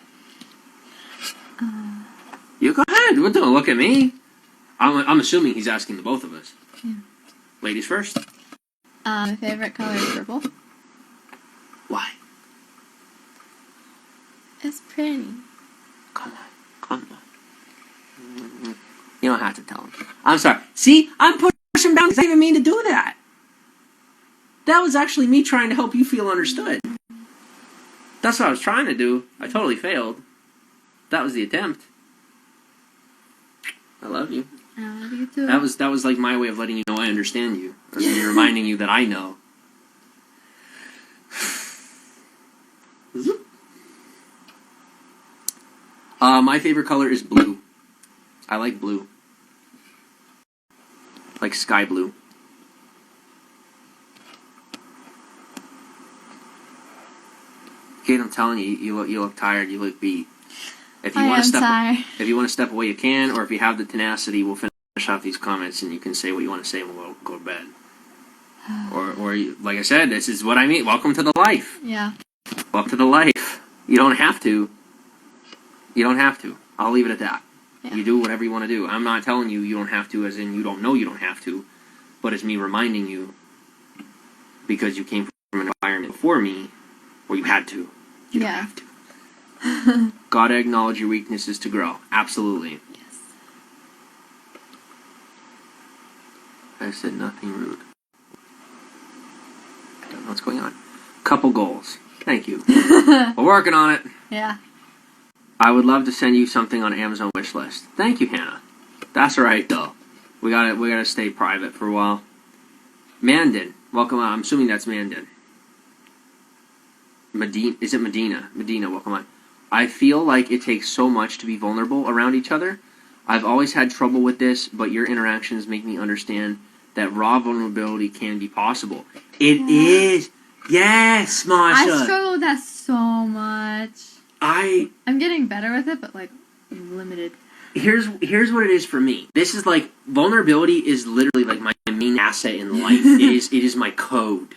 You go ahead. Don't look at me. I'm assuming he's asking the both of us. Yeah. Ladies first. My favorite color is purple. Why? It's pretty. Come on. You don't have to tell him. I'm sorry. See, I'm pushing boundaries. I didn't even mean to do that. That was actually me trying to help you feel understood. That's what I was trying to do. I totally failed. That was the attempt. I love you. I love you too. That was like my way of letting you know I understand you. Or me reminding you that I know. My favorite color is blue. I like blue. Like sky blue. Kate, I'm telling you, you look tired. You look beat. If you want to step away, you can. Or if you have the tenacity, we'll finish off these comments and you can say what you want to say and we'll go to bed. Or like I said, this is what I mean. Welcome to the life. Yeah. Welcome to the life. You don't have to. You don't have to. I'll leave it at that. Yeah. You do whatever you want to do. I'm not telling you you don't have to, as in you don't know you don't have to. But it's me reminding you because you came from an environment before me where you had to. You don't have to. Gotta acknowledge your weaknesses to grow. Absolutely. Yes. I said nothing rude. I don't know what's going on. Couple goals. Thank you. We're working on it. Yeah. I would love to send you something on Amazon wish list. Thank you, Hannah. That's alright though. We gotta stay private for a while. Mandan, welcome on. I'm assuming that's Mandan. Is it Medina? Medina, welcome on. I feel like it takes so much to be vulnerable around each other. I've always had trouble with this, but your interactions make me understand that raw vulnerability can be possible. It is. Yes, Masha. I struggle with that so much. I'm getting better with it, but like limited. Here's what it is for me. This is like vulnerability is literally like my main asset in life. it is my code.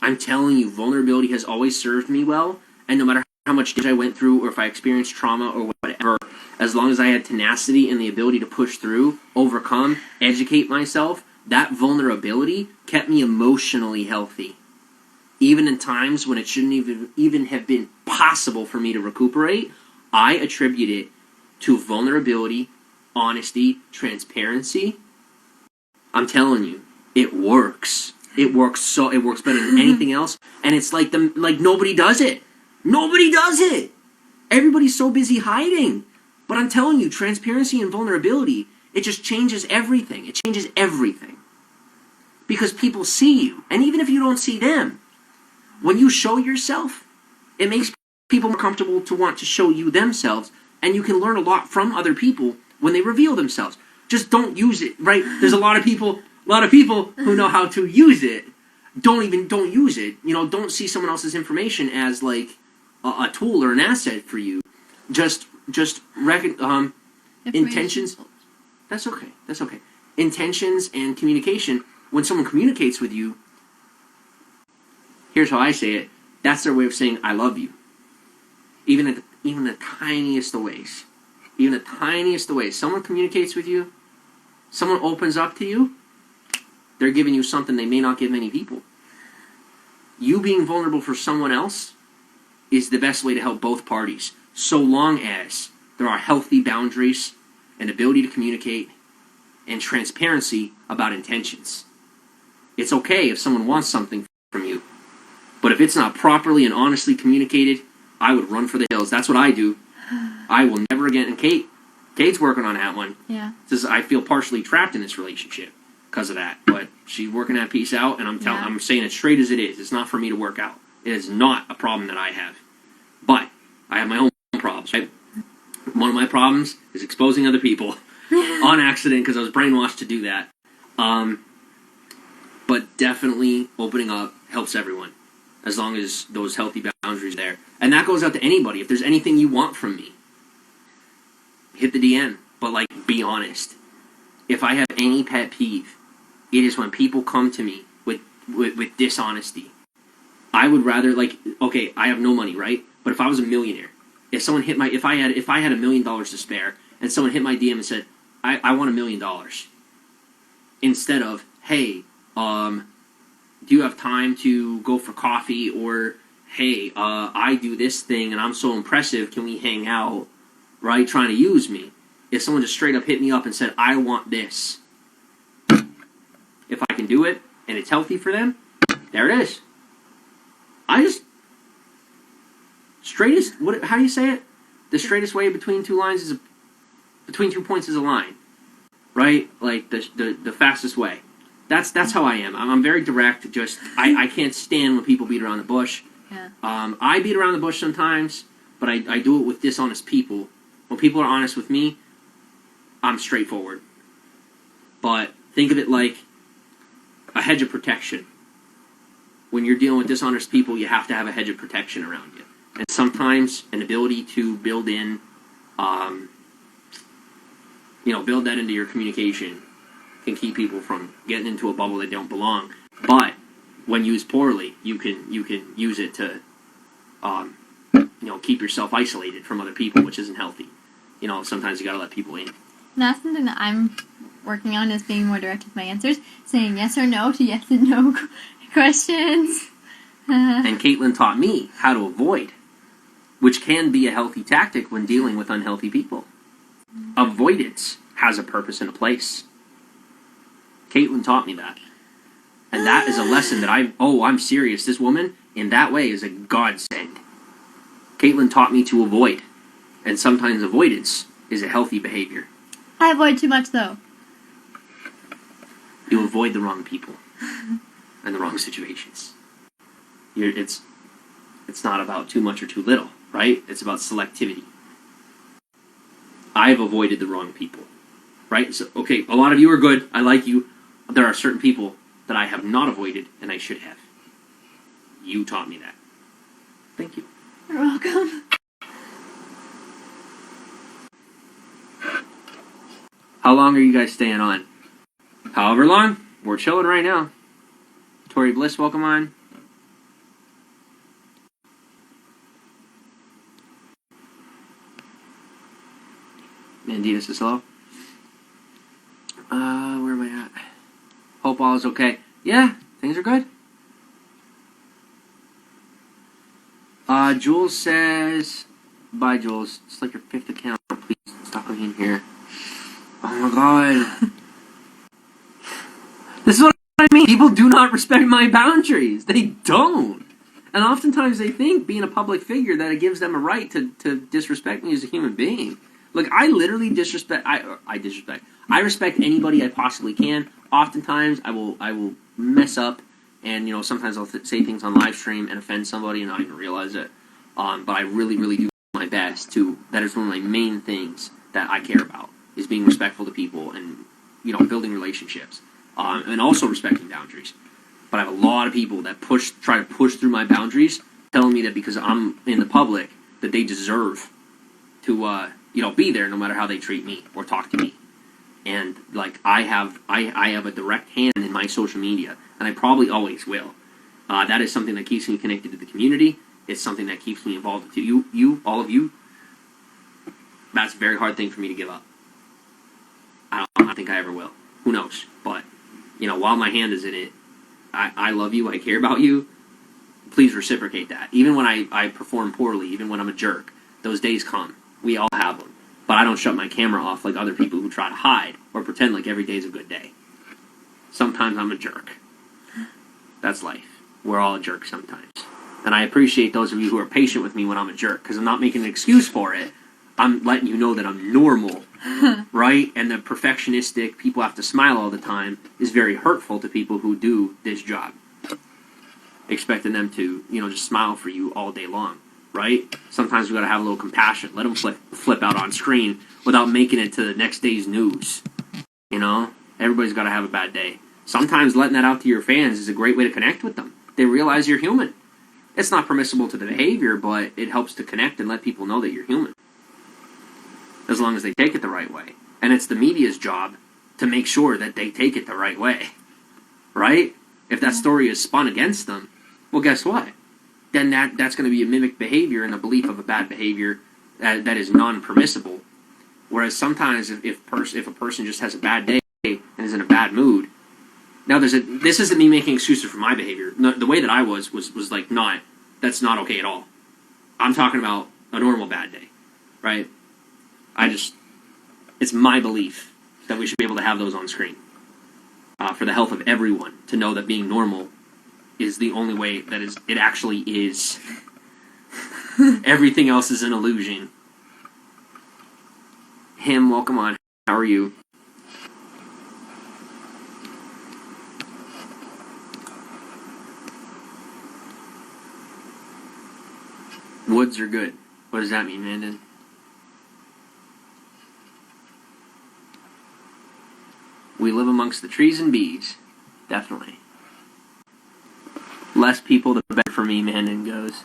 I'm telling you, vulnerability has always served me well, and no matter how much damage I went through, or if I experienced trauma or whatever, as long as I had tenacity and the ability to push through, overcome, educate myself, that vulnerability kept me emotionally healthy. Even in times when it shouldn't even have been possible for me to recuperate, I attribute it to vulnerability, honesty, transparency. I'm telling you, it works. It works better than anything else, and it's like nobody does it. Nobody does it. Everybody's so busy hiding. But I'm telling you, transparency and vulnerability, it just changes everything. It changes everything. Because people see you. And even if you don't see them, when you show yourself, it makes people more comfortable to want to show you themselves. And you can learn a lot from other people when they reveal themselves. Just don't use it, right? There's a lot of people who know how to use it. Don't use it. You know, don't see someone else's information as like a tool or an asset for you. Just intentions. That's okay. That's okay. Intentions and communication. When someone communicates with you, here's how I say it. That's their way of saying I love you. Even the tiniest of ways. Even the tiniest of ways. Someone communicates with you. Someone opens up to you. They're giving you something they may not give many people. You being vulnerable for someone else is the best way to help both parties, so long as there are healthy boundaries and ability to communicate and transparency about intentions. It's okay if someone wants something from you, but if it's not properly and honestly communicated, I would run for the hills. That's what I do. I will never again. And Kate's working on that one. Yeah. Says I feel partially trapped in this relationship because of that, but she's working that piece out, and I'm saying it straight as it is. It's not for me to work out. It is not a problem that I have, but I have my own problems. Right? One of my problems is exposing other people on accident because I was brainwashed to do that. But definitely opening up helps everyone as long as those healthy boundaries are there, and that goes out to anybody. If there's anything you want from me, hit the DM, but like be honest. If I have any pet peeve, it is when people come to me with dishonesty. I would rather, like, okay, I have no money, right? But if I was a millionaire, if I had $1 million to spare, and someone hit my DM and said, I want $1 million, instead of, hey, do you have time to go for coffee? Or, hey, I do this thing and I'm so impressive, can we hang out? Right? Trying to use me. If someone just straight up hit me up and said, I want this, if I can do it and it's healthy for them, there it is. How do you say it? The straightest way between two points is a line. Right? Like the fastest way. That's how I am. I'm very direct. Just I can't stand when people beat around the bush. Yeah. I beat around the bush sometimes, but I do it with dishonest people. When people are honest with me, I'm straightforward. But think of it like a hedge of protection. When you're dealing with dishonest people, you have to have a hedge of protection around you. And sometimes an ability to build in, build that into your communication can keep people from getting into a bubble they don't belong. But when used poorly, you can use it to, keep yourself isolated from other people, which isn't healthy. Sometimes you gotta let people in. And that's something that I'm working on, is being more direct with my answers, saying yes or no to yes and no questions. And Caitlin taught me how to avoid, which can be a healthy tactic when dealing with unhealthy people. Avoidance has a purpose and a place. Caitlin taught me that. And that is a lesson that I'm serious. This woman, in that way, is a godsend. Caitlin taught me to avoid. And sometimes avoidance is a healthy behavior. I avoid too much, though. You avoid the wrong people and the wrong situations. It's not about too much or too little, right? It's about selectivity. I've avoided the wrong people, right? So, okay, a lot of you are good. I like you. There are certain people that I have not avoided, and I should have. You taught me that. Thank you. You're welcome. How long are you guys staying on? However long. We're chilling right now. Tori Bliss, welcome on. Mandina says hello. Where am I at? Hope all is okay. Yeah, things are good. Jules says, bye Jules. It's like your 5th account. Please stop coming in here. Oh my god. This is what I mean. People do not respect my boundaries. They don't. And oftentimes they think, being a public figure, that it gives them a right to disrespect me as a human being. Like, I literally disrespect. I respect anybody I possibly can. Oftentimes, I will mess up, and sometimes I'll say things on live stream and offend somebody and not even realize it. But I really, really do my best to. That is one of my main things that I care about, is being respectful to people and building relationships, and also respecting boundaries. But I have a lot of people that try to push through my boundaries, telling me that because I'm in the public that they deserve to be there no matter how they treat me or talk to me. And like I have a direct hand in my social media, and I probably always will. That is something that keeps me connected to the community. It's something that keeps me involved with all of you. That's a very hard thing for me to give up. I don't think I ever will. Who knows? But while my hand is in it, I love you. I care about you. Please reciprocate that. Even when I perform poorly, even when I'm a jerk, those days come. We all have them. But I don't shut my camera off like other people who try to hide or pretend like every day's a good day. Sometimes I'm a jerk. That's life. We're all a jerk sometimes. And I appreciate those of you who are patient with me when I'm a jerk, because I'm not making an excuse for it. I'm letting you know that I'm normal, right? And the perfectionistic, people have to smile all the time, is very hurtful to people who do this job. Expecting them to, just smile for you all day long, right? Sometimes we gotta have a little compassion. Let them flip out on screen without making it to the next day's news. Everybody's gotta have a bad day. Sometimes letting that out to your fans is a great way to connect with them. They realize you're human. It's not permissible to the behavior, but it helps to connect and let people know that you're human. As long as they take it the right way. And it's the media's job to make sure that they take it the right way. Right? If that story is spun against them, well, guess what? Then that's going to be a mimic behavior and a belief of a bad behavior that is non-permissible. Whereas sometimes if a person just has a bad day and is in a bad mood, now this isn't me making excuses for my behavior. No, the way that I was like that's not okay at all. I'm talking about a normal bad day, right? It's my belief that we should be able to have those on screen for the health of everyone, to know that being normal is the only way that it actually is. Everything else is an illusion. Him, welcome on. How are you? Woods are good. What does that mean, Mandan? We live amongst the trees and bees. Definitely. Less people, the better for me, Mandan goes.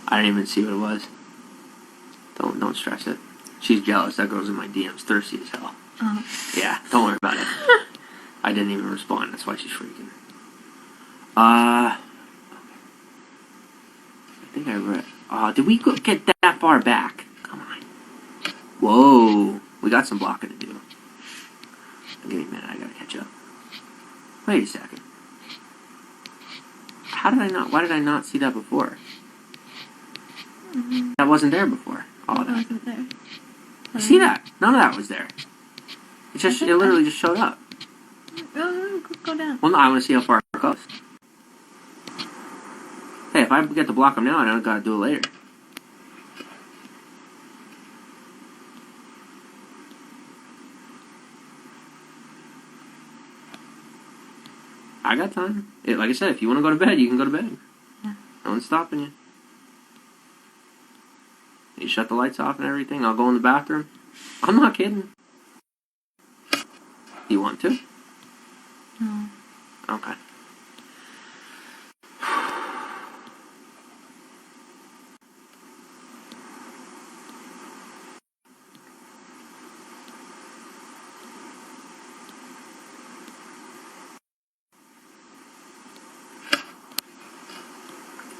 I didn't even see what it was. Don't stress it. She's jealous. That girl's in my DMs, thirsty as hell. Oh. Yeah, don't worry about it. I didn't even respond. That's why she's freaking. I think I read. Did we get that far back? Come on. Whoa. We got some blocking to do. Give me a minute. I gotta catch up. Wait a second. Why did I not see that before? Mm-hmm. That wasn't there before. Oh, that wasn't there. You see that? None of that was there. It literally just showed up. Go down. Well, no, I want to see how far it goes. Hey, if I get to block them now, I don't gotta do it later. I got time. Like I said, if you want to go to bed, you can go to bed. Yeah. No one's stopping you. You shut the lights off and everything. I'll go in the bathroom. I'm not kidding. You want to? No. Okay.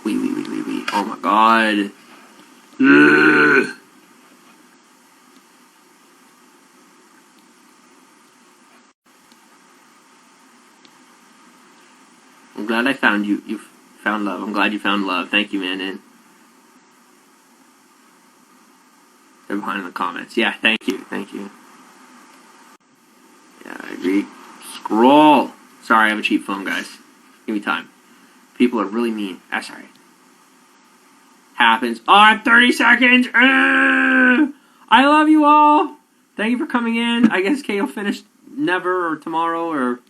Wee. Oh my god. Ugh. I'm glad I found you. You found love. I'm glad you found love. Thank you, man. They're behind in the comments. Yeah, thank you. Yeah, I agree. Scroll. Sorry, I have a cheap phone, guys. Give me time. People are really mean. That's alright. Happens. Oh, I have 30 seconds. I love you all. Thank you for coming in. I guess Kay will finish never or tomorrow or